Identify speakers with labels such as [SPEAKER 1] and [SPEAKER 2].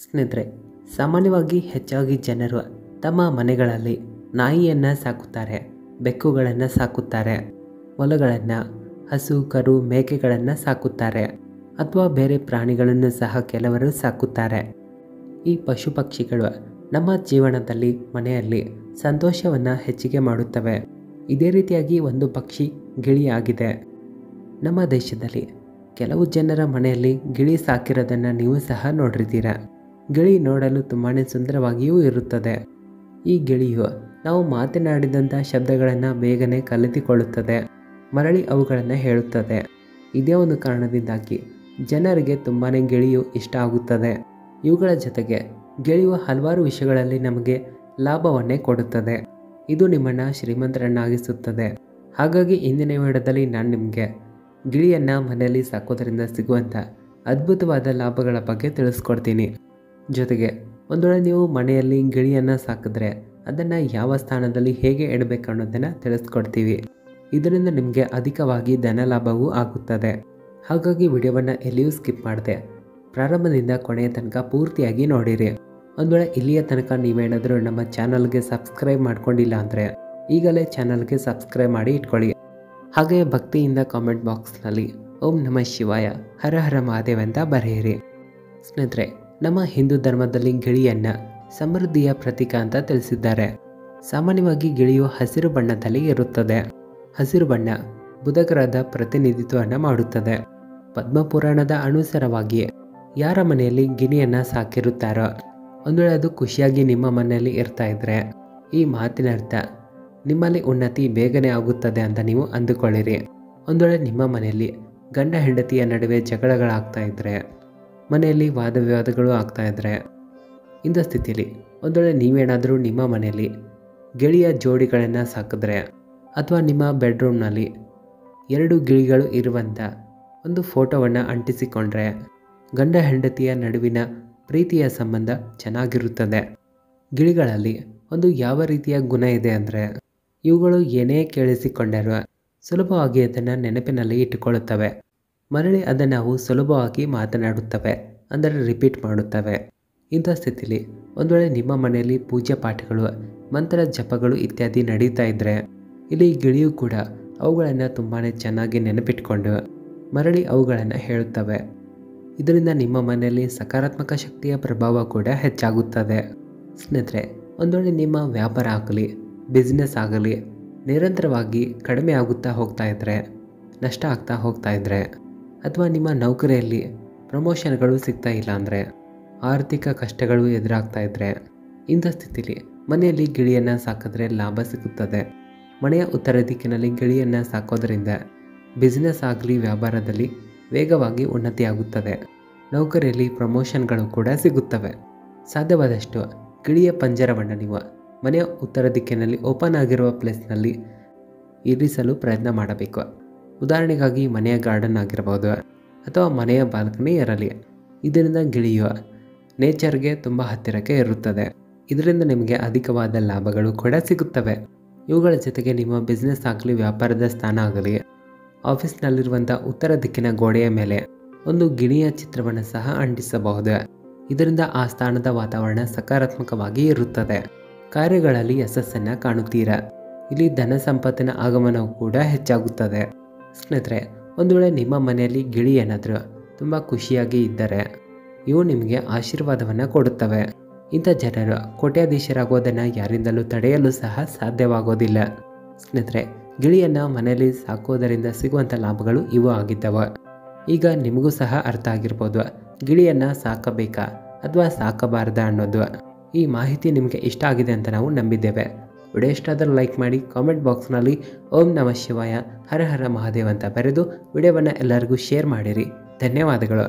[SPEAKER 1] ಸ್ನೇಹಿತರೆ, ಸಾಮಾನ್ಯವಾಗಿ ಹೆಚ್ಚಾಗಿ ಜನರು ತಮ್ಮ ಮನೆಗಳಲ್ಲಿ ನಾಯಿಯನ್ನು ಸಾಕುತ್ತಾರೆ, ಬೆಕ್ಕುಗಳನ್ನು ಸಾಕುತ್ತಾರೆ, ಮೊಲಗಳನ್ನು, ಹಸು, ಕರು, ಮೇಕೆಗಳನ್ನು ಸಾಕುತ್ತಾರೆ ಅಥವಾ ಬೇರೆ ಪ್ರಾಣಿಗಳನ್ನು ಸಹ ಕೆಲವರು ಸಾಕುತ್ತಾರೆ. ಈ ಪಶು ಪಕ್ಷಿಗಳು ನಮ್ಮ ಜೀವನದಲ್ಲಿ ಮನೆಯಲ್ಲಿ ಸಂತೋಷವನ್ನು ಹೆಚ್ಚಿಗೆ ಮಾಡುತ್ತವೆ. ಇದೇ ರೀತಿಯಾಗಿ ಒಂದು ಪಕ್ಷಿ ಗಿಳಿಯಾಗಿದೆ. ನಮ್ಮ ದೇಶದಲ್ಲಿ ಕೆಲವು ಜನರ ಮನೆಯಲ್ಲಿ ಗಿಳಿ ಸಾಕಿರೋದನ್ನು ನೀವು ಸಹ ನೋಡಿರ್ತೀರ. ಗಿಳಿ ನೋಡಲು ತುಂಬಾ ಸುಂದರವಾಗಿಯೂ ಇರುತ್ತದೆ. ಈ ಗಿಳಿಯು ನಾವು ಮಾತನಾಡಿದಂಥ ಶಬ್ದಗಳನ್ನು ಬೇಗನೆ ಕಲಿತುಕೊಳ್ಳುತ್ತದೆ, ಮರಳಿ ಅವುಗಳನ್ನು ಹೇಳುತ್ತದೆ. ಇದೇ ಒಂದು ಕಾರಣದಿಂದಾಗಿ ಜನರಿಗೆ ತುಂಬಾ ಗಿಳಿಯು ಇಷ್ಟ ಆಗುತ್ತದೆ. ಇವುಗಳ ಜೊತೆಗೆ ಗಿಳಿಯು ಹಲವಾರು ವಿಷಯಗಳಲ್ಲಿ ನಮಗೆ ಲಾಭವನ್ನೇ ಕೊಡುತ್ತದೆ. ಇದು ನಿಮ್ಮನ್ನು ಶ್ರೀಮಂತರನ್ನಾಗಿಸುತ್ತದೆ. ಹಾಗಾಗಿ ಇಂದಿನ ವಿಡಿಯೋದಲ್ಲಿ ನಾನು ನಿಮಗೆ ಗಿಳಿಯನ್ನು ಮನೆಯಲ್ಲಿ ಸಾಕೋದ್ರಿಂದ ಸಿಗುವಂಥ ಅದ್ಭುತವಾದ ಲಾಭಗಳ ಬಗ್ಗೆ ತಿಳಿಸ್ಕೊಡ್ತೀನಿ. ಜೊತೆಗೆ ಒಂದು ವೇಳೆ ನೀವು ಮನೆಯಲ್ಲಿ ಗಿಳಿಯನ್ನು ಸಾಕಿದ್ರೆ ಅದನ್ನು ಯಾವ ಸ್ಥಾನದಲ್ಲಿ ಹೇಗೆ ಇಡಬೇಕು ಅನ್ನೋದನ್ನು ತಿಳಿಸ್ಕೊಡ್ತೀವಿ. ಇದರಿಂದ ನಿಮಗೆ ಅಧಿಕವಾಗಿ ಧನ ಲಾಭವೂ ಆಗುತ್ತದೆ. ಹಾಗಾಗಿ ವಿಡಿಯೋವನ್ನು ಎಲ್ಲಿಯೂ ಸ್ಕಿಪ್ ಮಾಡದೆ ಪ್ರಾರಂಭದಿಂದ ಕೊನೆಯ ತನಕ ಪೂರ್ತಿಯಾಗಿ ನೋಡಿರಿ. ಒಂದು ವೇಳೆ ಇಲ್ಲಿಯ ತನಕ ನೀವೇನಾದರೂ ನಮ್ಮ ಚಾನಲ್ಗೆ ಸಬ್ಸ್ಕ್ರೈಬ್ ಮಾಡ್ಕೊಂಡಿಲ್ಲ ಅಂದರೆ ಈಗಲೇ ಚಾನಲ್ಗೆ ಸಬ್ಸ್ಕ್ರೈಬ್ ಮಾಡಿ ಇಟ್ಕೊಳ್ಳಿ. ಹಾಗೆ ಭಕ್ತಿಯಿಂದ ಕಾಮೆಂಟ್ ಬಾಕ್ಸ್ನಲ್ಲಿ ಓಂ ನಮಃ ಶಿವಾಯ, ಹರ ಹರ ಮಹಾದೇವ್ ಅಂತ ಬರೆಯಿರಿ. ಸ್ನೇಹಿತರೆ, ನಮ್ಮ ಹಿಂದೂ ಧರ್ಮದಲ್ಲಿ ಗಿಳಿಯನ್ನು ಸಮೃದ್ಧಿಯ ಪ್ರತೀಕ ಅಂತ ತಿಳಿಸಿದ್ದಾರೆ. ಸಾಮಾನ್ಯವಾಗಿ ಗಿಳಿಯು ಹಸಿರು ಬಣ್ಣದಲ್ಲಿ ಇರುತ್ತದೆ. ಹಸಿರು ಬಣ್ಣ ಬುಧಗ್ರಹದ ಪ್ರತಿನಿಧಿತ್ವವನ್ನು ಮಾಡುತ್ತದೆ. ಪದ್ಮಪುರಾಣದ ಅನುಸಾರವಾಗಿ ಯಾರ ಮನೆಯಲ್ಲಿ ಗಿಣಿಯನ್ನು ಸಾಕಿರುತ್ತಾರೋ ಒಂದು ವೇಳೆ ಅದು ಖುಷಿಯಾಗಿ ನಿಮ್ಮ ಮನೆಯಲ್ಲಿ ಇರ್ತಾ ಇದ್ರೆ ಈ ಮಾತಿನ ಅರ್ಥ ನಿಮ್ಮಲ್ಲಿ ಉನ್ನತಿ ಬೇಗನೆ ಆಗುತ್ತದೆ ಅಂತ ನೀವು ಅಂದುಕೊಳ್ಳಿರಿ. ಒಂದು ವೇಳೆ ನಿಮ್ಮ ಮನೆಯಲ್ಲಿ ಗಂಡ ಹೆಂಡತಿಯ ನಡುವೆ ಜಗಳಗಳಾಗ್ತಾ ಇದ್ರೆ, ಮನೆಯಲ್ಲಿ ವಾದ ವಿವಾದಗಳು ಆಗ್ತಾ ಇದ್ರೆ, ಇಂಥ ಸ್ಥಿತಿಯಲ್ಲಿ ಒಂದು ವೇಳೆ ನೀವೇನಾದರೂ ನಿಮ್ಮ ಮನೆಯಲ್ಲಿ ಗಿಳಿಯ ಜೋಡಿಗಳನ್ನು ಸಾಕಿದ್ರೆ ಅಥವಾ ನಿಮ್ಮ ಬೆಡ್ರೂಮ್ನಲ್ಲಿ 2 ಗಿಳಿಗಳು ಇರುವಂಥ ಒಂದು ಫೋಟೋವನ್ನು ಅಂಟಿಸಿಕೊಂಡ್ರೆ ಗಂಡ ಹೆಂಡತಿಯ ನಡುವಿನ ಪ್ರೀತಿಯ ಸಂಬಂಧ ಚೆನ್ನಾಗಿರುತ್ತದೆ. ಗಿಳಿಗಳಲ್ಲಿ ಒಂದು ಯಾವ ರೀತಿಯ ಗುಣ ಇದೆ ಅಂದರೆ ಇವುಗಳು ಏನೇ ಕೇಳಿಸಿಕೊಂಡರೂ ಸುಲಭವಾಗಿ ಅದನ್ನು ನೆನಪಿನಲ್ಲಿ ಇಟ್ಟುಕೊಳ್ಳುತ್ತವೆ, ಮರಳಿ ಅದನ್ನು ಅವು ಸುಲಭವಾಗಿ ಮಾತನಾಡುತ್ತವೆ, ಅಂದರೆ ರಿಪೀಟ್ ಮಾಡುತ್ತವೆ. ಇಂಥ ಸ್ಥಿತಿಲಿ ಒಂದು ವೇಳೆ ನಿಮ್ಮ ಮನೆಯಲ್ಲಿ ಪೂಜೆ ಪಾಠಗಳು, ಮಂತ್ರ ಜಪಗಳು ಇತ್ಯಾದಿ ನಡೀತಾ ಇದ್ದರೆ ಇಲ್ಲಿ ಗಿಳಿಯು ಕೂಡ ಅವುಗಳನ್ನು ತುಂಬಾ ಚೆನ್ನಾಗಿ ನೆನಪಿಟ್ಕೊಂಡು ಮರಳಿ ಅವುಗಳನ್ನು ಹೇಳುತ್ತವೆ. ಇದರಿಂದ ನಿಮ್ಮ ಮನೆಯಲ್ಲಿ ಸಕಾರಾತ್ಮಕ ಶಕ್ತಿಯ ಪ್ರಭಾವ ಕೂಡ ಹೆಚ್ಚಾಗುತ್ತದೆ. ಸ್ನೇಹಿತರೆ, ಒಂದು ವೇಳೆ ನಿಮ್ಮ ವ್ಯಾಪಾರ ಆಗಲಿ, ಬಿಸ್ನೆಸ್ ಆಗಲಿ ನಿರಂತರವಾಗಿ ಕಡಿಮೆ ಆಗುತ್ತಾ ಹೋಗ್ತಾ ಇದ್ದರೆ, ನಷ್ಟ ಆಗ್ತಾ ಹೋಗ್ತಾ ಇದ್ದರೆ, ಅಥವಾ ನಿಮ್ಮ ನೌಕರಿಯಲ್ಲಿ ಪ್ರಮೋಷನ್ಗಳು ಸಿಗ್ತಾ ಇಲ್ಲ ಅಂದರೆ, ಆರ್ಥಿಕ ಕಷ್ಟಗಳು ಎದುರಾಗ್ತಾ ಇದ್ದರೆ, ಇಂಥ ಸ್ಥಿತಿಲಿ ಮನೆಯಲ್ಲಿ ಗಿಳಿಯನ್ನು ಸಾಕಿದ್ರೆ ಲಾಭ ಸಿಗುತ್ತದೆ. ಮನೆಯ ಉತ್ತರ ದಿಕ್ಕಿನಲ್ಲಿ ಗಿಳಿಯನ್ನು ಸಾಕೋದ್ರಿಂದ ಬಿಸ್ನೆಸ್ ಆಗಲಿ ವ್ಯಾಪಾರದಲ್ಲಿ ವೇಗವಾಗಿ ಉನ್ನತಿಯಾಗುತ್ತದೆ. ನೌಕರಿಯಲ್ಲಿ ಪ್ರಮೋಷನ್ಗಳು ಕೂಡ ಸಿಗುತ್ತವೆ. ಸಾಧ್ಯವಾದಷ್ಟು ಗಿಳಿಯ ಪಂಜರವನ್ನು ನೀವು ಮನೆಯ ಉತ್ತರ ದಿಕ್ಕಿನಲ್ಲಿ ಓಪನ್ ಆಗಿರುವ ಪ್ಲೇಸ್ನಲ್ಲಿ ಇರಿಸಲು ಪ್ರಯತ್ನ ಮಾಡಬೇಕು. ಉದಾಹರಣೆಗಾಗಿ ಮನೆಯ ಗಾರ್ಡನ್ ಆಗಿರ್ಬೋದು ಅಥವಾ ಮನೆಯ ಬಾಲ್ಕನಿ ಇರಲಿ. ಇದರಿಂದ ಗಿಳಿಯು ನೇಚರ್ಗೆ ತುಂಬ ಹತ್ತಿರಕ್ಕೆ ಇರುತ್ತದೆ. ಇದರಿಂದ ನಿಮಗೆ ಅಧಿಕವಾದ ಲಾಭಗಳು ಕೂಡ ಸಿಗುತ್ತವೆ. ಇವುಗಳ ಜೊತೆಗೆ ನಿಮ್ಮ ಬಿಸ್ನೆಸ್ ಆಗಲಿ, ವ್ಯಾಪಾರದ ಸ್ಥಾನ ಆಗಲಿ, ಆಫೀಸ್ನಲ್ಲಿರುವಂಥ ಉತ್ತರ ದಿಕ್ಕಿನ ಗೋಡೆಯ ಮೇಲೆ ಒಂದು ಗಿಣಿಯ ಚಿತ್ರವನ್ನು ಸಹ ಅಂಟಿಸಬಹುದು. ಇದರಿಂದ ಆ ಸ್ಥಾನದ ವಾತಾವರಣ ಸಕಾರಾತ್ಮಕವಾಗಿ ಇರುತ್ತದೆ. ಕಾರ್ಯಗಳಲ್ಲಿ ಯಶಸ್ಸನ್ನು ಕಾಣುತ್ತೀರಾ. ಇಲ್ಲಿ ಧನ ಸಂಪತ್ತಿನ ಆಗಮನವು ಕೂಡ ಹೆಚ್ಚಾಗುತ್ತದೆ. ಸ್ನೇಹಿತರೆ, ಒಂದು ವೇಳೆ ನಿಮ್ಮ ಮನೆಯಲ್ಲಿ ಗಿಳಿ ಏನಾದರೂ ತುಂಬ ಖುಷಿಯಾಗಿ ಇದ್ದರೆ ಇವು ನಿಮಗೆ ಆಶೀರ್ವಾದವನ್ನು ಕೊಡುತ್ತವೆ. ಇಂಥ ಜನರು ಕೋಟ್ಯಾಧೀಶರಾಗೋದನ್ನು ಯಾರಿಂದಲೂ ತಡೆಯಲು ಸಹ ಸಾಧ್ಯವಾಗೋದಿಲ್ಲ. ಸ್ನೇಹಿತರೆ, ಗಿಳಿಯನ್ನು ಮನೆಯಲ್ಲಿ ಸಾಕೋದರಿಂದ ಸಿಗುವಂಥ ಲಾಭಗಳು ಇವು ಆಗಿದ್ದವು. ಈಗ ನಿಮಗೂ ಸಹ ಅರ್ಥ ಆಗಿರ್ಬೋದು ಗಿಳಿಯನ್ನು ಸಾಕಬೇಕಾ ಅಥವಾ ಸಾಕಬಾರ್ದಾ ಅನ್ನೋದು. ಈ ಮಾಹಿತಿ ನಿಮಗೆ ಇಷ್ಟ ಆಗಿದೆ ಅಂತ ನಾವು ನಂಬಿದ್ದೇವೆ. ವಿಡಿಯೋ ಇಷ್ಟ ಆದರೆ ಲೈಕ್ ಮಾಡಿ, ಕಾಮೆಂಟ್ ಬಾಕ್ಸ್ನಲ್ಲಿ ಓಂ ನಮಃ ಶಿವಾಯ, ಹರ ಹರ ಮಹಾದೇವ್ ಅಂತ ಬರೆದು ವಿಡಿಯೋವನ್ನು ಎಲ್ಲರಿಗೂ ಶೇರ್ ಮಾಡಿರಿ. ಧನ್ಯವಾದಗಳು.